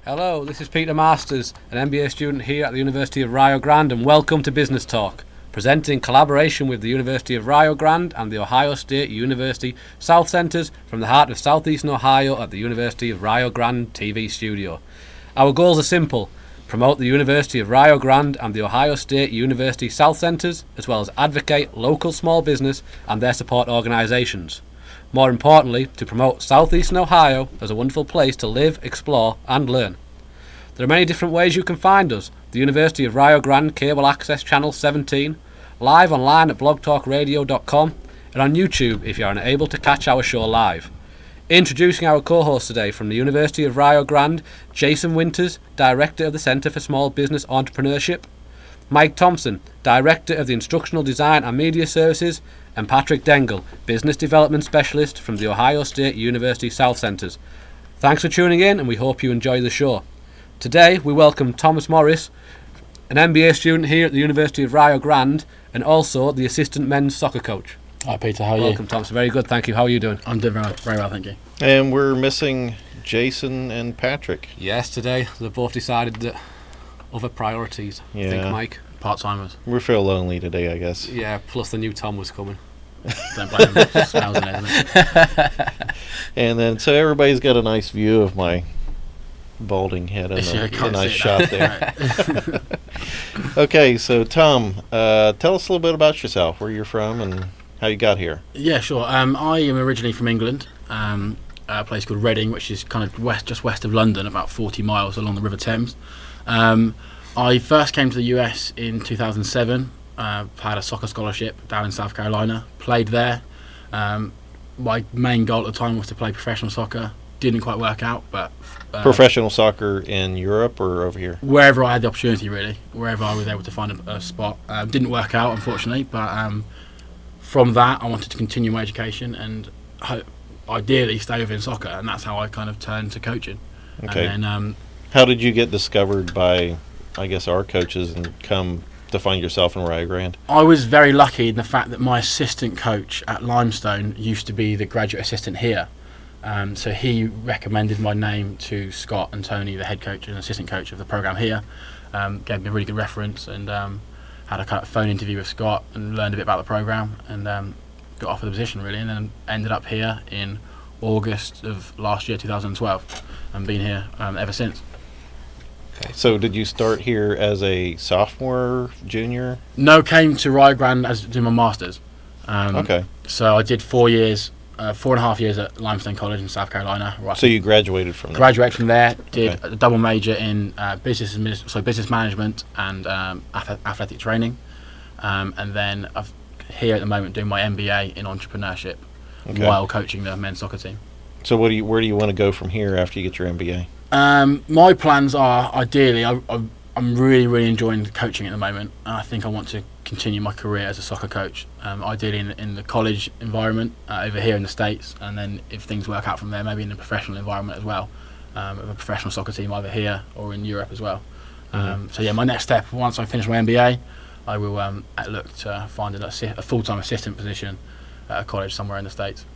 Hello, this is Peter Masters, an MBA student here at the University of Rio Grande, and welcome to Business Talk, presented in collaboration with the University of Rio Grande and the Ohio State University South Centers from the heart of southeastern Ohio at the University of Rio Grande TV studio. Our goals are simple: promote the University of Rio Grande and the Ohio State University South Centers, as well as advocate local small business and their support organisations. More importantly, to promote southeastern Ohio as a wonderful place to live, explore and learn. There are many different ways you can find us: the University of Rio Grande Cable Access Channel 17, live online at blogtalkradio.com, and on YouTube if you are unable to catch our show live. Introducing our co-host today from the University of Rio Grande, Jason Winters, Director of the Centre for Small Business Entrepreneurship, Mike Thompson, Director of the Instructional Design and Media Services, and Patrick Dengel, Business Development Specialist from the Ohio State University South Centers. Thanks for tuning in, and we hope you enjoy the show. Today we welcome Thomas Morris, an MBA student here at the University of Rio Grande, and also the assistant men's soccer coach. Hi Peter, how are you? Welcome Thomas, very good, thank you. How are you doing? I'm doing very well, thank you. And we're missing Jason and Patrick. Yes, today they've both decided that other priorities, I think, Mike. Part-timers. We feel lonely today, I guess. Yeah, plus the new Tom was coming. Don't blame him, it smells in it, isn't it? And then, so everybody's got a nice view of my balding head and a nice shot there. Okay, so Tom, tell us a little bit about yourself, where you're from and how you got here. Yeah, sure. I am originally from England, a place called Reading, which is kind of just west of London, about 40 miles along the River Thames. I first came to the US in 2007, had a soccer scholarship down in South Carolina, played there. My main goal at the time was to play professional soccer. Didn't quite work out, but... professional soccer in Europe or over here? Wherever I had the opportunity, really. Wherever I was able to find a spot. Didn't work out, unfortunately, but from that I wanted to continue my education and ideally stay within soccer, and that's how I kind of turned to coaching. Okay. And then, how did you get discovered by, I guess, our coaches and come to find yourself in Rio Grande? I was very lucky in the fact that my assistant coach at Limestone used to be the graduate assistant here. So he recommended my name to Scott and Tony, the head coach and assistant coach of the program here. Gave me a really good reference, and had a kind of phone interview with Scott and learned a bit about the program, and got offered the position really, and then ended up here in August of last year, 2012, and been here ever since. Okay. So did you start here as a sophomore, junior? No, came to Rio Grande as doing my masters. Okay. So I did 4 years. 4.5 years at Limestone College in South Carolina. Right. So you graduated from there? Graduated from there. Did a double major in business management and athletic training, and then I'm here at the moment doing my MBA in entrepreneurship while coaching the men's soccer team. So where do you want to go from here after you get your MBA? My plans are ideally I'm really enjoying coaching at the moment, and I think I want to continue my career as a soccer coach, ideally in the college environment over here in the States, and then if things work out from there, maybe in a professional environment as well, of a professional soccer team either here or in Europe as well. So yeah, my next step, once I finish my MBA, I will look to find a full-time assistant position at a college somewhere in the States.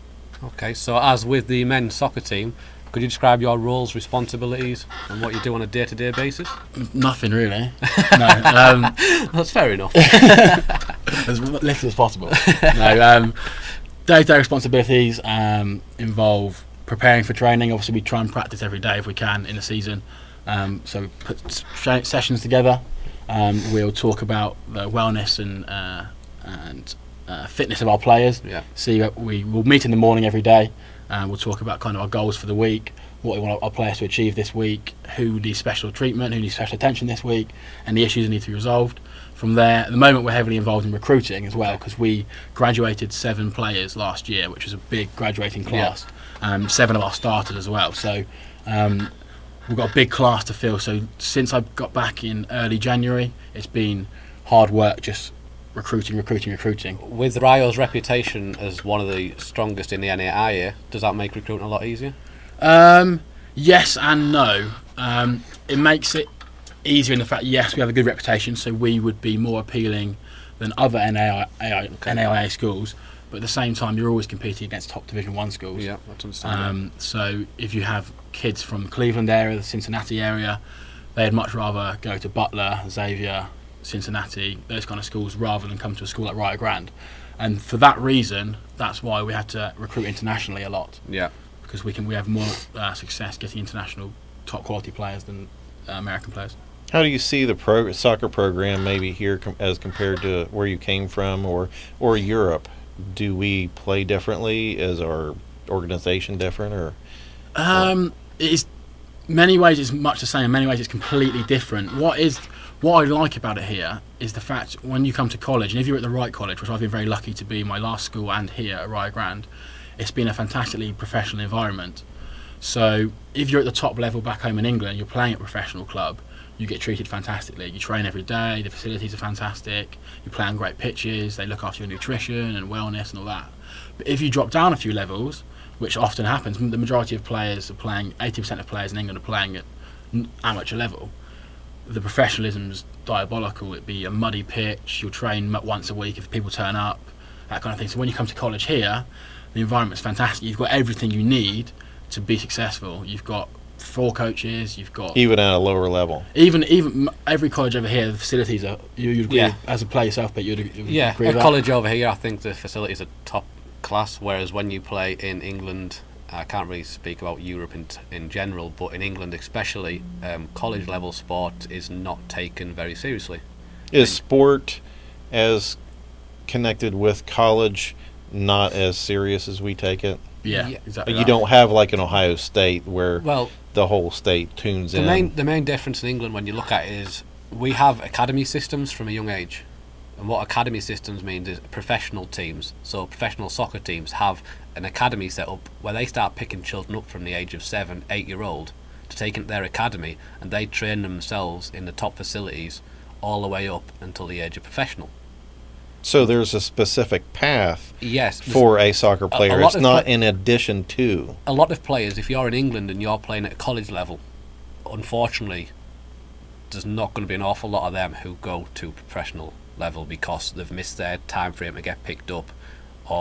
Okay, so as with the men's soccer team, could you describe your roles, responsibilities, and what you do on a day-to-day basis? Nothing really. No, that's fair enough. As little as possible. No, day-to-day responsibilities involve preparing for training. Obviously, we try and practice every day if we can in the season. So we put sessions together. We'll talk about the wellness and fitness of our players. Yeah. We'll meet in the morning every day. We'll talk about kind of our goals for the week, what we want our players to achieve this week, who needs special treatment, who needs special attention this week, and the issues that need to be resolved. From there, at the moment we're heavily involved in recruiting as well, because we graduated 7 players last year, which was a big graduating class. 7 of our started as well. So we've got a big class to fill. So since I got back in early January, it's been hard work, just recruiting. With Rio's reputation as one of the strongest in the NAIA, does that make recruiting a lot easier? Yes and no. It makes it easier in the fact, yes, we have a good reputation, so we would be more appealing than other NAIA schools, but at the same time you're always competing against top Division 1 schools. Yeah, that's understandable. So if you have kids from the Cleveland area, the Cincinnati area, they'd much rather go to Butler, Xavier, Cincinnati, those kind of schools, rather than come to a school like Rio Grande. And for that reason, that's why we had to recruit internationally a lot. Yeah. Because we have more success getting international top quality players than American players. How do you see the soccer program maybe here as compared to where you came from or Europe? Do we play differently? Is our organization different? Or it is many ways it's much the same. In many ways it's completely different. What I like about it here is the fact when you come to college, and if you're at the right college, which I've been very lucky to be in my last school and here at Rio Grande, it's been a fantastically professional environment. So if you're at the top level back home in England, you're playing at a professional club, you get treated fantastically. You train every day, the facilities are fantastic, you play on great pitches, they look after your nutrition and wellness and all that. But if you drop down a few levels, which often happens, the majority of players are playing, 80% of players in England are playing at amateur level, the professionalism's diabolical. It'd be a muddy pitch, you'll train once a week if people turn up, that kind of thing. So when you come to college here, the environment's fantastic. You've got everything you need to be successful. You've got 4 coaches, you've got... Even at a lower level. Even every college over here, the facilities are... You'd agree, as a player yourself, but you'd agree with that? College over here, I think the facilities are top class, whereas when you play in England, I can't really speak about Europe in general, but in England especially, college level sport is not taken very seriously. Is sport as connected with college not as serious as we take it? Yeah, exactly. You don't have like an Ohio State where the whole state tunes in. The main difference in England when you look at it is we have academy systems from a young age. And what academy systems means is professional teams. So professional soccer teams have an academy set up where they start picking children up from the age of 7, 8-year-old to take into their academy, and they train themselves in the top facilities all the way up until the age of professional. So there's a specific path yes, for a soccer player. It's not in addition to. A lot of players, if you're in England and you're playing at a college level, unfortunately, there's not going to be an awful lot of them who go to professional level because they've missed their time frame to get picked up.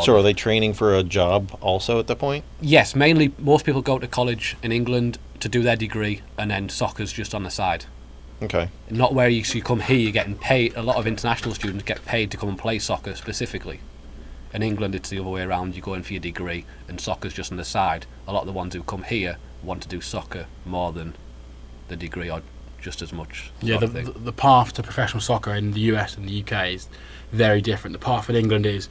So are they training for a job also at the point? Yes, mainly most people go to college in England to do their degree, and then soccer's just on the side. Okay. Not where you come here, you're getting paid. A lot of international students get paid to come and play soccer specifically. In England, it's the other way around. You go in for your degree, and soccer's just on the side. A lot of the ones who come here want to do soccer more than the degree, or just as much. Yeah, the path to professional soccer in the US and the UK is very different. The path in England is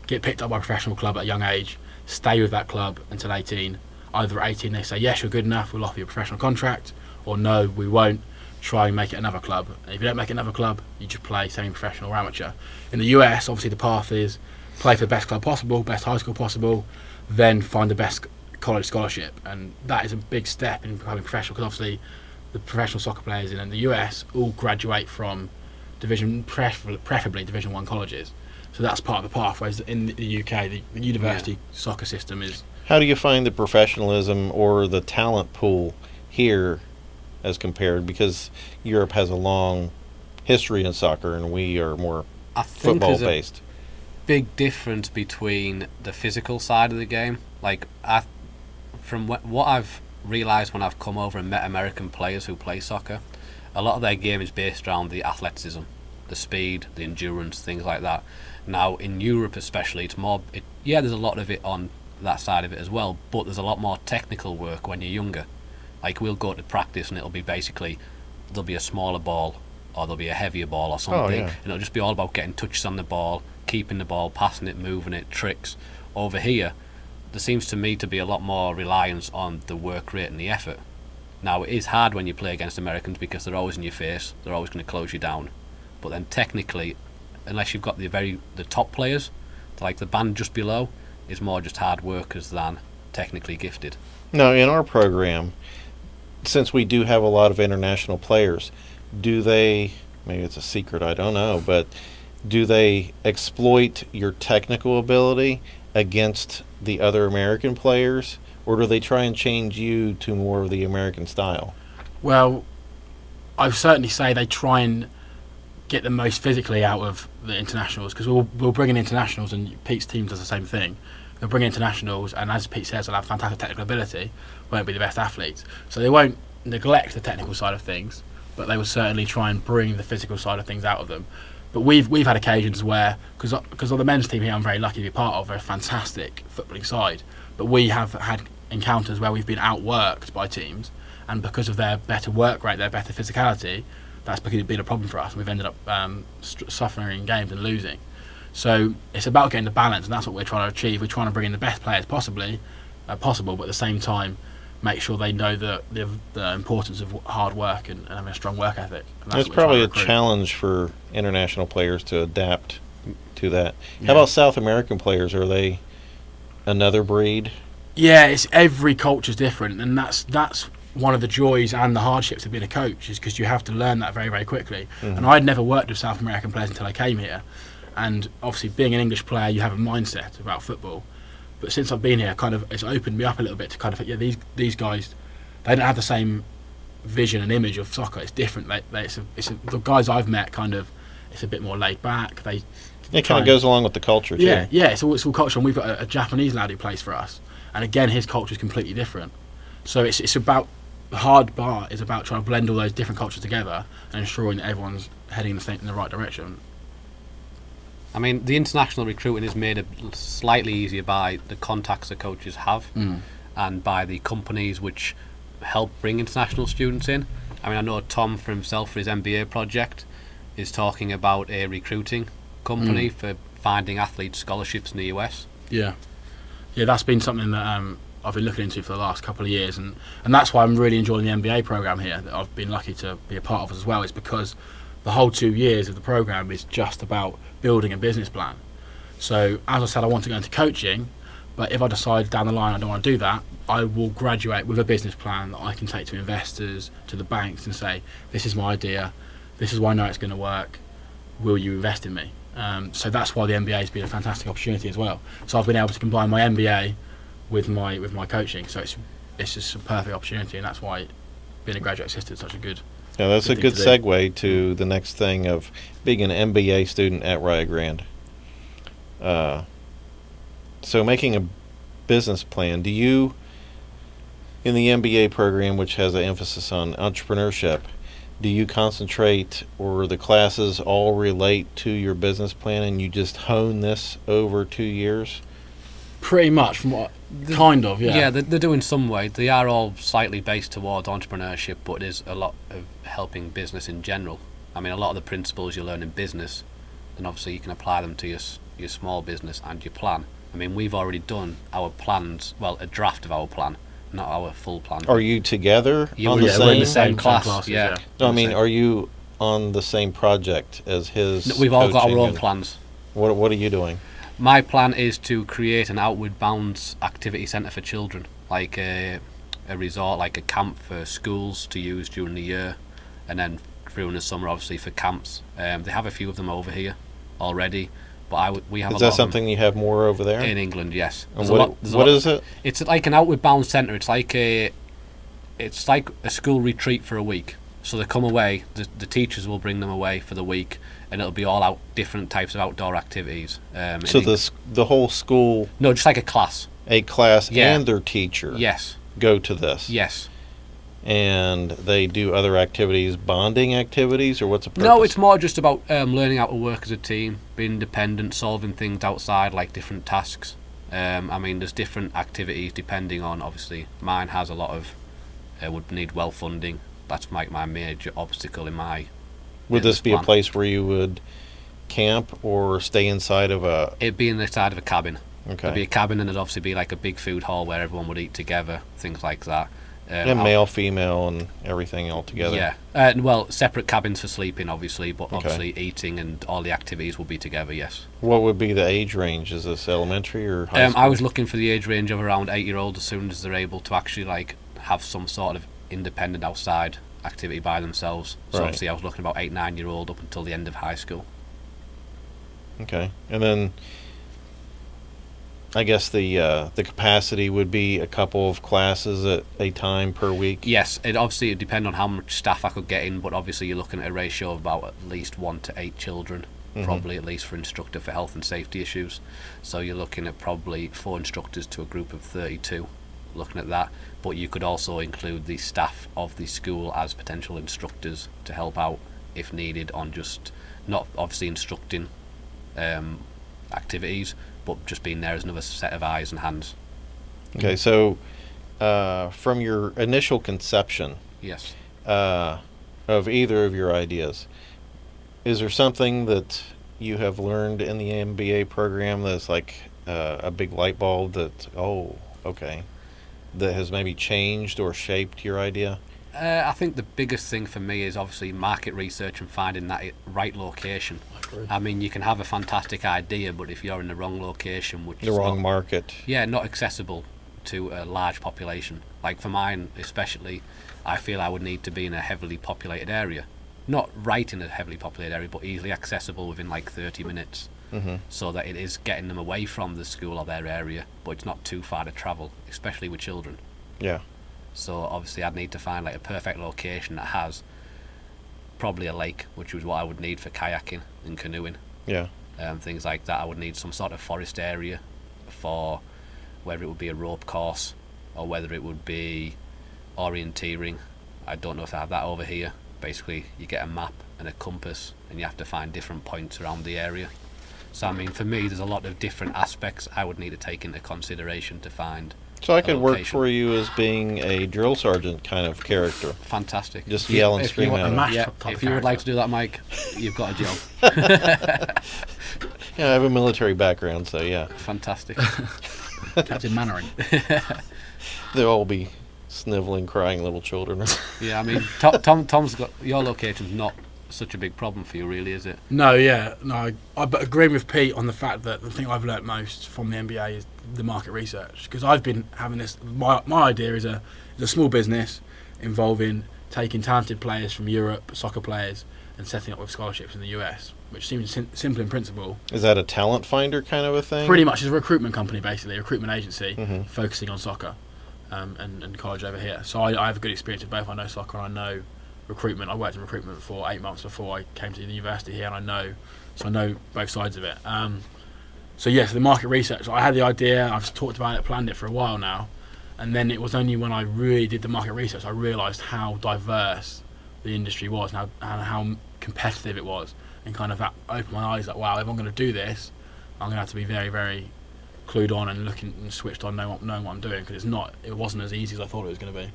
get picked up by a professional club at a young age, stay with that club until 18. Either at 18 they say, yes, you're good enough, we'll offer you a professional contract, or no, we won't. Try and make it another club. And if you don't make it another club, you just play semi-professional or amateur. In the US, obviously the path is play for the best club possible, best high school possible, then find the best college scholarship. And that is a big step in becoming professional, because obviously the professional soccer players in the US all graduate from preferably Division 1 colleges. So that's part of the path, whereas in the UK, the university soccer system is... How do you find the professionalism or the talent pool here as compared, because Europe has a long history in soccer and we are more football based? Big difference between the physical side of the game. Like from what I've realised when I've come over and met American players who play soccer, a lot of their game is based around the athleticism, the speed, the endurance, things like that. Now in Europe especially, it's more. There's a lot of it on that side of it as well, but there's a lot more technical work when you're younger. Like we'll go to practice and it'll be basically there'll be a smaller ball or there'll be a heavier ball or something, and it'll just be all about getting touches on the ball, keeping the ball, passing it, moving it, tricks. Over here, there seems to me to be a lot more reliance on the work rate and the effort. Now it is hard when you play against Americans because they're always in your face, they're always going to close you down. But then technically, unless you've got the top players, like the band just below, is more just hard workers than technically gifted. Now in our program, since we do have a lot of international players, do they, maybe it's a secret, I don't know, but do they exploit your technical ability against the other American players, or do they try and change you to more of the American style? Well, I would certainly say they try and get the most physically out of the internationals, because we'll bring in internationals, and Pete's team does the same thing. they'll bring internationals, and as Pete says, they'll have fantastic technical ability, won't be the best athletes. So they won't neglect the technical side of things, but they will certainly try and bring the physical side of things out of them. But we've had occasions where, because on the men's team here, I'm very lucky to be part of a fantastic footballing side, but we have had encounters where we've been outworked by teams, and because of their better work rate, their better physicality, that's been a problem for us, and we've ended up suffering in games and losing. So it's about getting the balance, and that's what we're trying to achieve. We're trying to bring in the best players possible, but at the same time make sure they know the importance of hard work and having a strong work ethic. It's probably a challenge for international players to adapt to that. Yeah. How about South American players? Are they another breed? Yeah, it's every culture's different, and that's one of the joys and the hardships of being a coach, is because you have to learn that very, very quickly. Mm-hmm. And I'd never worked with South American players until I came here, and obviously being an English player, you have a mindset about football. But since I've been here, it's opened me up a little bit to these guys, they don't have the same vision and image of soccer. It's different. The guys I've met it's a bit more laid back. It kind of goes along with the culture too. Yeah, it's all culture. And we've got a Japanese lad who plays for us, and again his culture is completely different. So it's about, the hard part is about trying to blend all those different cultures together and ensuring that everyone's heading in the right direction. I mean, the international recruiting is made slightly easier by the contacts the coaches have and by the companies which help bring international students in. I mean, I know Tom for himself, for his MBA project, is talking about a recruiting company for finding athletes scholarships in the US. Yeah, that's been something that I've been looking into for the last couple of years, and that's why I'm really enjoying the MBA program here that I've been lucky to be a part of as well. Is because the whole 2 years of the program is just about building a business plan. So as I said, I want to go into coaching, but if I decide down the line I don't want to do that, I will graduate with a business plan that I can take to investors, to the banks, and say, this is my idea, this is why I know it's going to work, will you invest in me? So that's why the MBA has been a fantastic opportunity as well. So I've been able to combine my MBA with my coaching, so it's just a perfect opportunity, and that's why being a graduate assistant is such a good. Yeah, that's a good segue to the next thing of being an MBA student at Rio Grande. So making a business plan, do you, in the MBA program, which has an emphasis on entrepreneurship, do you concentrate, or the classes all relate to your business plan and you just hone this over 2 years? Pretty much, from what kind of, yeah. Yeah, they're doing some way. They are all slightly based towards entrepreneurship, but there's a lot of helping business in general. I mean, a lot of the principles you learn in business, and obviously you can apply them to your small business and your plan. I mean, we've already done our plans, well, a draft of our plan, not our full plan. Are you together on the same, we're in the same class? Classes, yeah. No, I mean, are you on the same project as his? No, we've all got our own plans. What are you doing? My plan is to create an outward bounds activity centre for children, like a resort, like a camp for schools to use during the year, and then during the summer, obviously, for camps. They have a few of them over here already, but we have. Is that something you have more over there? In England, yes. And what is it? It's like an outward bound centre. It's like a school retreat for a week. So they come away. The teachers will bring them away for the week, and it'll be all out different types of outdoor activities. So the whole school? No, just like a class. A class and their teacher. Yes. Go to this. Yes. And they do other activities, bonding activities, or what's the purpose? No, it's more just about learning how to work as a team, being independent, solving things outside, like different tasks. I mean, there's different activities depending on, obviously, mine has a lot of, would need well funding. That's my major obstacle in my. Would this be a place where you would camp or stay inside of a? It'd be inside of a cabin. Okay. It'd be a cabin, and it'd obviously be like a big food hall where everyone would eat together, things like that. And male, female, and everything all together. Yeah. Well, separate cabins for sleeping, obviously, but obviously eating and all the activities will be together. Yes. What would be the age range? Is this elementary or high school? I was looking for the age range of around 8-year-olds, as soon as they're able to actually have some sort of independent outside activity by themselves. So obviously I was looking about 8-9-year-old up until the end of high school. Okay, and then I guess the capacity would be a couple of classes at a time per week. Yes, it obviously would depend on how much staff I could get in, but obviously you're looking at a ratio of about at least 1 to 8 children probably at least for instructor for health and safety issues. So you're looking at probably 4 instructors to a group of 32, looking at that. But you could also include the staff of the school as potential instructors to help out if needed on just not obviously instructing activities, but just being there as another set of eyes and hands. Okay, so from your initial conception, yes, of either of your ideas, is there something that you have learned in the MBA program that's like a big light bulb that, okay, that has maybe changed or shaped your idea? I think the biggest thing for me is obviously market research and finding that right location. I mean, you can have a fantastic idea, but if you're in the wrong location, which the is wrong not, market, not accessible to a large population. Like for mine especially, I feel I would need to be in a heavily populated area. Not right in a heavily populated area, but easily accessible within like 30 minutes. So that it is getting them away from the school or their area, but it's not too far to travel, especially with children. Yeah. So obviously I'd need to find like a perfect location that has probably a lake, which is what I would need for kayaking and canoeing. Yeah. Things like that. I would need some sort of forest area for whether it would be a rope course or whether it would be orienteering. I don't know if I have that over here. Basically, you get a map and a compass and you have to find different points around the area. So I mean, for me, there's a lot of different aspects I would need to take into consideration to find. So I could work for you as being a drill sergeant kind of character. Fantastic. Just yell and scream at him. Yeah, if you would like to do that, Mike, you've got a job. Yeah, I have a military background, so yeah. Fantastic. Captain Mannering. They'll all be sniveling, crying little children. Yeah, I mean, Tom's got your location's not such a big problem for you, really, is it? No, I but agreeing with Pete on the fact that the thing I've learnt most from the MBA is the market research, because I've been having this. My idea is a small business involving taking talented players from Europe, soccer players, and setting up with scholarships in the US, which seems simple in principle. Is that a talent finder kind of a thing? Pretty much, it's a recruitment company, basically, a recruitment agency focusing on soccer and college over here. So I have a good experience with both. I know soccer and I know recruitment. I worked in recruitment for 8 months before I came to the university here, and I know both sides of it. So yes, the market research. I had the idea. I've talked about it, planned it for a while now, and then it was only when I really did the market research I realised how diverse the industry was and how competitive it was, and kind of that opened my eyes. Like, wow, if I'm going to do this, I'm going to have to be very, very clued on and looking and switched on, knowing what I'm doing, because it wasn't as easy as I thought it was going to be.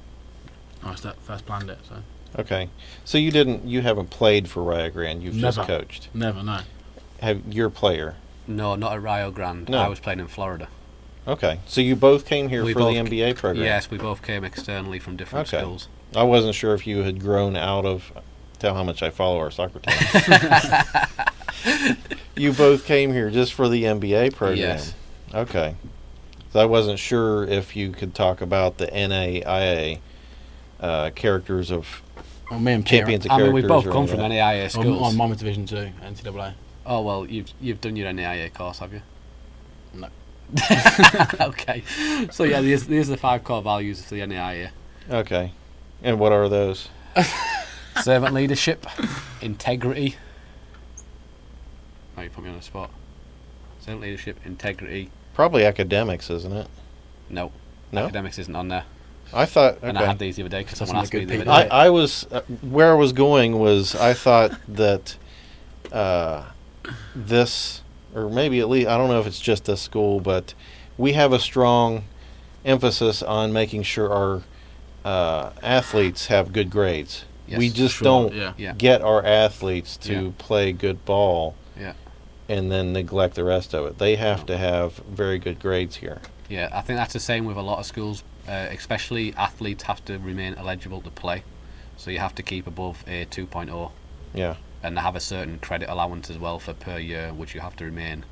I first planned it. So. Okay, so you haven't played for Rio Grande. You've just coached. Never, no. You're a player? No, not at Rio Grande. No. I was playing in Florida. Okay, so you both came here for the MBA program? Yes, we both came externally from different schools. I wasn't sure if you had grown out of. Tell how much I follow our soccer team. You both came here just for the MBA program? Yes. Okay. So I wasn't sure if you could talk about the NAIA characters of champions of characters. I mean, we both come from NAIA schools. Mine was Division 2, NCAA. Oh, well, you've done your NAIA course, have you? No. Okay. So, yeah, these are the 5 core values for the NAIA. Okay. And what are those? Servant leadership, integrity. Oh, you put me on the spot. Servant leadership, integrity. Probably academics, isn't it? No. No? Academics isn't on there. I thought... Okay. And I had these the other day because someone asked me the other day. I was... where I was going was I thought that this... Or maybe at least... I don't know if it's just this school, but we have a strong emphasis on making sure our athletes have good grades. Yes, we just don't get our athletes to play good ball and then neglect the rest of it. They have to have very good grades here. Yeah, I think that's the same with a lot of schools, especially athletes have to remain eligible to play. So you have to keep above a 2.0. Yeah. And have a certain credit allowance as well for per year, which you have to remain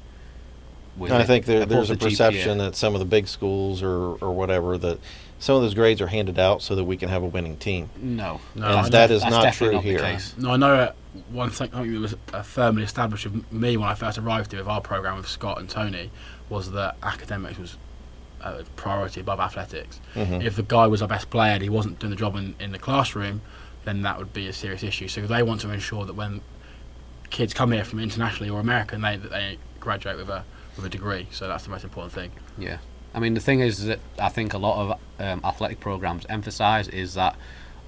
with. I think there's a perception that some of the big schools or whatever, that some of those grades are handed out so that we can have a winning team. No. And that is not true here. No, I know one thing that was firmly established with me when I first arrived here with our program with Scott and Tony was that academics was a priority above athletics. If the guy was our best player and he wasn't doing the job in the classroom, then that would be a serious issue. So they want to ensure that when kids come here from internationally or America and they graduate with a degree. So that's the most important thing. Yeah. I mean, the thing is that I think a lot of athletic programs emphasise is that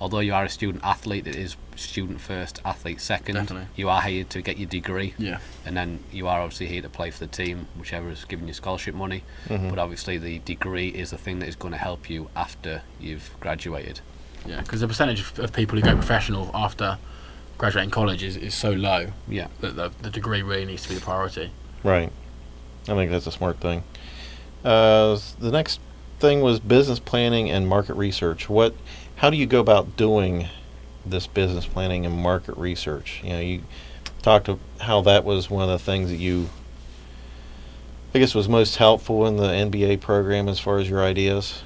although you are a student athlete, it is student first, athlete second. Definitely. You are here to get your degree. Yeah. And then you are obviously here to play for the team, whichever is giving you scholarship money. But obviously the degree is the thing that is going to help you after you've graduated. Yeah, because the percentage of people who go professional after graduating college is so low. Yeah. That the degree really needs to be the priority. Right. I think that's a smart thing. The next thing was business planning and market research. How do you go about doing this business planning and market research? You talked about how that was one of the things that I guess was most helpful in the MBA program as far as your ideas.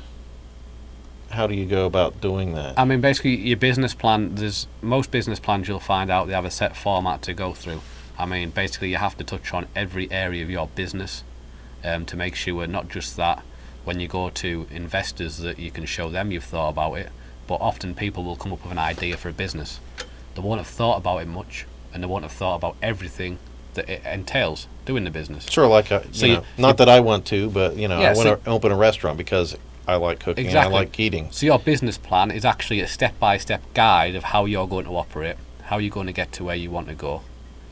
How do you go about doing that? I mean, basically, your business plan, most business plans you'll find out they have a set format to go through. I mean, basically, you have to touch on every area of your business to make sure not just that when you go to investors that you can show them you've thought about it, but often people will come up with an idea for a business. They won't have thought about it much, and they won't have thought about everything that it entails doing the business. Sure, like not that I want to, but I want to open a restaurant because I like cooking and I like eating. So your business plan is actually a step-by-step guide of how you're going to operate, how you're going to get to where you want to go,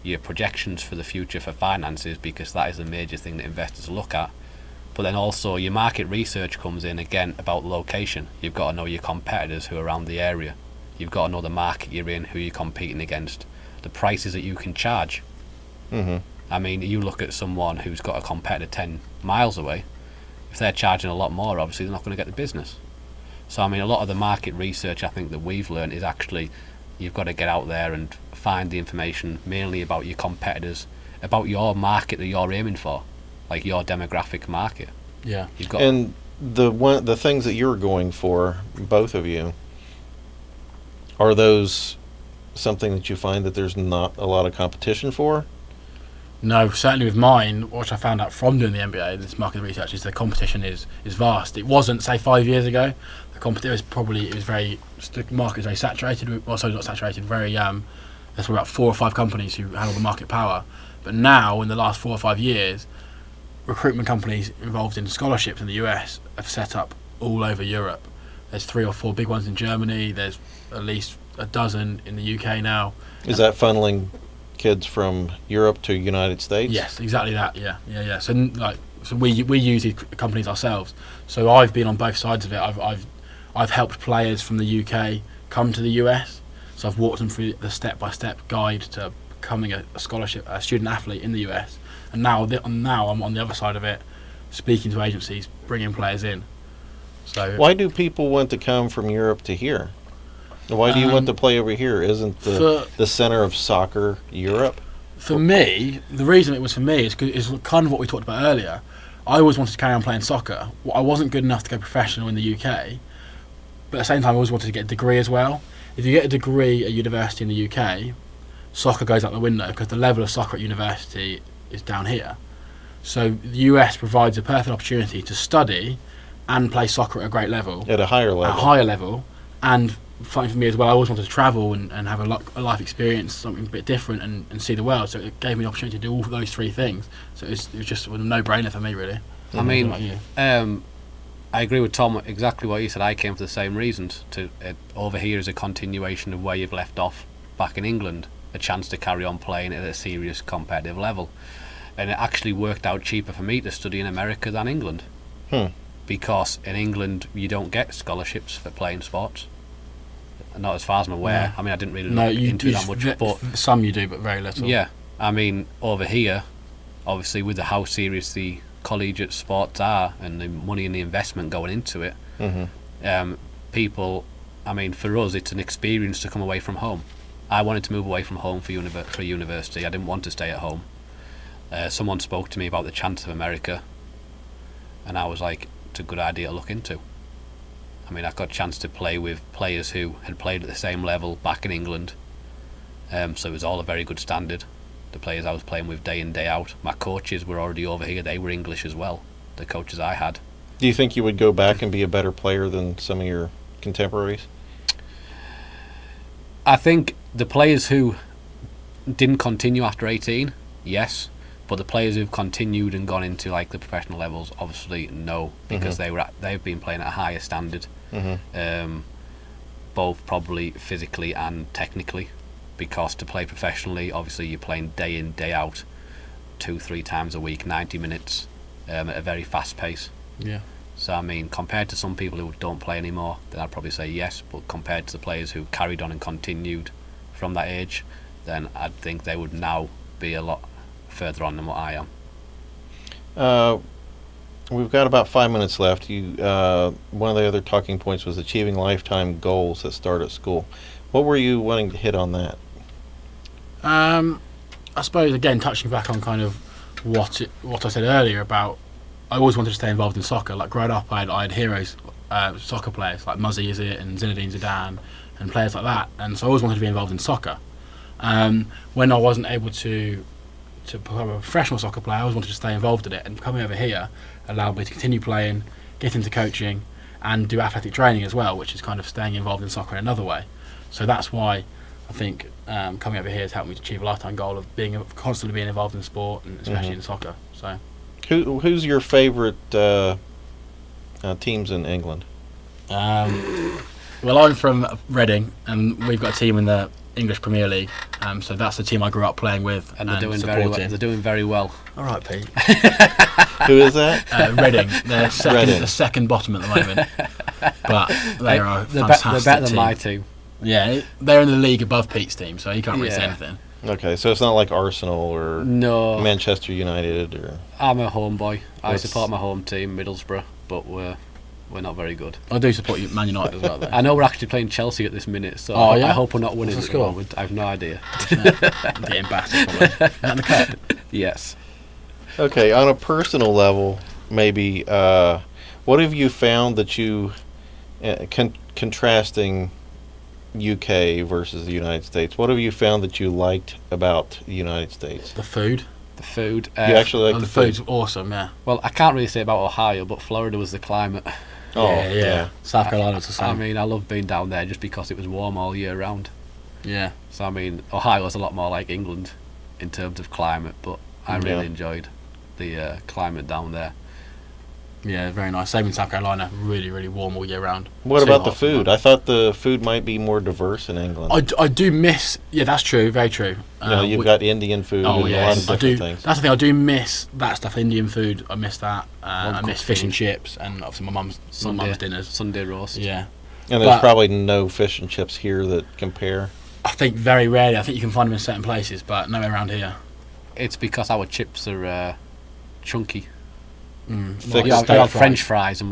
your projections for the future for finances, because that is a major thing that investors look at. But then also your market research comes in again about location. You've got to know your competitors who are around the area. You've got to know the market you're in, who you're competing against, the prices that you can charge. I mean, you look at someone who's got a competitor 10 miles away, if they're charging a lot more, obviously they're not going to get the business. So I mean, a lot of the market research I think that we've learned is actually you've got to get out there and find the information mainly about your competitors, about your market that you're aiming for, like your demographic market. Yeah. And the things that you're going for, both of you, are those something that you find that there's not a lot of competition for? No, certainly with mine, what I found out from doing the MBA, this market research, is the competition is vast. It wasn't, say, 5 years ago. The market was very saturated. Also not saturated, very there's about 4 or 5 companies who had all the market power. But now, in the last 4 or 5 years, recruitment companies involved in scholarships in the US have set up all over Europe. There's 3 or 4 big ones in Germany. There's at least a dozen in the UK now. Is that funneling kids from Europe to United States? Yes, exactly that. Yeah. So we use these companies ourselves. So I've been on both sides of it. I've helped players from the UK come to the US. So I've walked them through the step-by-step guide to becoming a student athlete in the US. And now I'm on the other side of it, speaking to agencies, bringing players in. So why do people want to come from Europe to here? Why do you want to play over here? Isn't the center of soccer Europe? For me, the reason it was for me is kind of what we talked about earlier. I always wanted to carry on playing soccer. I wasn't good enough to go professional in the UK, but at the same time I always wanted to get a degree as well. If you get a degree at university in the UK, soccer goes out the window because the level of soccer at university is down here. So the US provides a perfect opportunity to study and play soccer at a great level. At a higher level. And for me as well, I always wanted to travel and have a life experience, something a bit different, and see the world. So it gave me the opportunity to do all those 3 things. So it was just a no-brainer for me, really. I mean, I agree with Tom exactly what he said. I came for the same reasons. Over here is a continuation of where you've left off back in England, a chance to carry on playing at a serious competitive level. And it actually worked out cheaper for me to study in America than England. Because in England you don't get scholarships for playing sports. Not as far as I'm aware. I mean, I didn't really look into it that much. But some you do, but very little. Yeah. I mean, over here, obviously with how serious the collegiate sports are and the money and the investment going into it, people, I mean, for us, it's an experience to come away from home. I wanted to move away from home for university. I didn't want to stay at home. Someone spoke to me about the chance of America, and I was like, it's a good idea to look into. I mean, I got a chance to play with players who had played at the same level back in England, so it was all a very good standard. The players I was playing with day in, day out. My coaches were already over here. They were English as well, the coaches I had. Do you think you would go back and be a better player than some of your contemporaries? I think the players who didn't continue after 18, yes. But the players who've continued and gone into like the professional levels, obviously no, because they've been playing at a higher standard, both probably physically and technically. Because to play professionally, obviously you're playing day in, day out, 2-3 times a week, 90 minutes, at a very fast pace. Yeah. So I mean, compared to some people who don't play anymore, then I'd probably say yes. But compared to the players who carried on and continued from that age, then I'd think they would now be a lot further on than what I am. We've got about 5 minutes left. One of the other talking points was achieving lifetime goals at start at school. What were you wanting to hit on that? I suppose, again, touching back on kind of what I said earlier about, I always wanted to stay involved in soccer. Like growing up, I had heroes, soccer players like Muzzy is it, and Zinedine Zidane, and players like that. And so I always wanted to be involved in soccer. When I wasn't able to become a professional soccer player, I always wanted to stay involved in it. And coming over here allowed me to continue playing, get into coaching, and do athletic training as well, which is kind of staying involved in soccer in another way. So that's why I think coming over here has helped me to achieve a lifetime goal of constantly being involved in sport, and especially in soccer. So, who's your favourite teams in England? Well, I'm from Reading, and we've got a team in the English Premier League. So that's the team I grew up playing with, and they're doing very well. They're doing very well. All right, Pete. Who is that? Reading. They're second bottom at the moment, but they're a fantastic They're better than my team. Yeah, they're in the league above Pete's team, so you can't really say anything. Okay, so it's not like Arsenal or Manchester United or. I'm a home boy. I support my home team, Middlesbrough, but we're not very good. I do support Man United as well, though. I know we're actually playing Chelsea at this minute, so I hope we're not winning at the moment. I have no idea. Getting battered, probably. Not in the cup? Yes. Okay, on a personal level, maybe, what have you found that you, contrasting UK versus the United States, what have you found that you liked about the United States? The food. The food. You actually like the food? The food's awesome, yeah. Well, I can't really say about Ohio, but Florida was the climate. Oh, yeah. South Carolina was the same. I mean, I love being down there just because it was warm all year round. Yeah. So, I mean, Ohio was a lot more like England in terms of climate, but I really enjoyed the climate down there. Yeah, very nice. Same in South Carolina, really, really warm all year round. What about the food? I thought the food might be more diverse in England. I do miss, that's true, very true. You've got Indian food and a lot of different things. That's the thing, I do miss that stuff, Indian food, I miss that. I miss fish and chips, and obviously my mum's dinners. Sunday roast. Yeah. And there's probably no fish and chips here that compare. I think very rarely. I think you can find them in certain places, but nowhere around here. It's because our chips are chunky. Thick we have French fries, and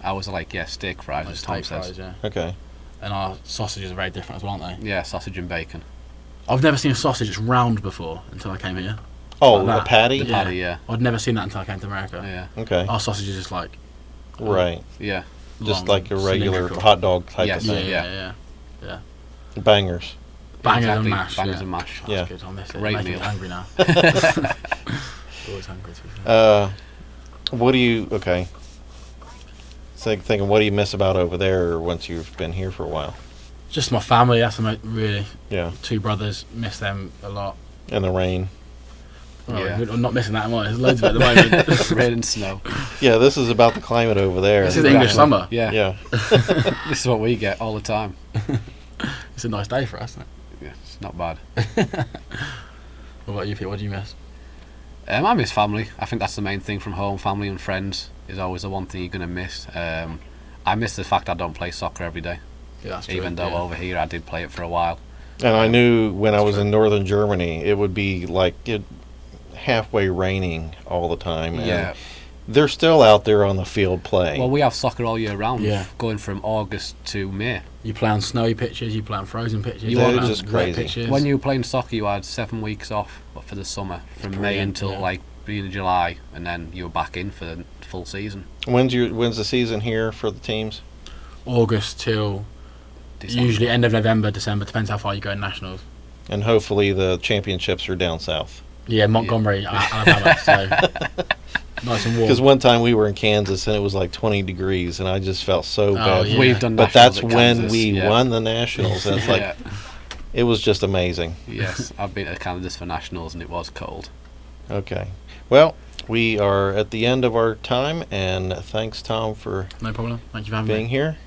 ours are like steak fries, like as Tom says. Fries, yeah. Okay. And our sausages are very different as well, aren't they? Yeah, sausage and bacon. I've never seen a sausage that's round before until I came here. Oh, like a patty? The patty, yeah. I'd never seen that until I came to America. Yeah. Okay. Our sausage is just like... Right. Yeah. Just like a regular hot dog type of thing. Yeah. Bangers. Bangers and mash. Bangers and mash. Oh, that's good. I miss it. Great Making meal. me hungry now. Always hungry, to be fair. What do you... Okay. So thinking, what do you miss about over there once you've been here for a while? Just my family. That's really... Yeah. 2 brothers. Miss them a lot. And the rain. I'm not missing that anymore. There's loads of it at the moment. Rain and snow. Yeah, this is about the climate over there. This is English summer. Yeah. This is what we get all the time. It's a nice day for us, isn't it? Yeah, it's not bad. What about you, Pete? What do you miss? I miss family. I think that's the main thing from home. Family and friends is always the one thing you're going to miss. I miss the fact I don't play soccer every day. Yeah, that's true. Even though over here I did play it for a while. And I knew when I was in northern Germany, it would be like halfway raining all the time. Yeah. And they're still out there on the field playing. Well, we have soccer all year round, going from August to May. You play on snowy pitches, you play on frozen pitches. They're just crazy. Pitches. When you were playing soccer, you had 7 weeks off for the summer, from May until like beginning of July, and then you were back in for the full season. When's the season here for the teams? August till December. Usually end of November, December, depends how far you go in nationals. And hopefully the championships are down south. Yeah, Montgomery, Alabama. So nice and warm. Because one time we were in Kansas and it was like 20 degrees, and I just felt so bad. We've done but nationals that's at when Kansas, we won the nationals. And it's like it was just amazing. Yes, I've been to Canada's for nationals and it was cold. Okay. Well, we are at the end of our time, and thanks, Tom, for No problem. Thank you for having being me. here.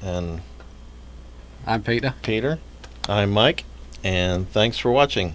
And I'm Peter. Peter, I'm Mike, and thanks for watching.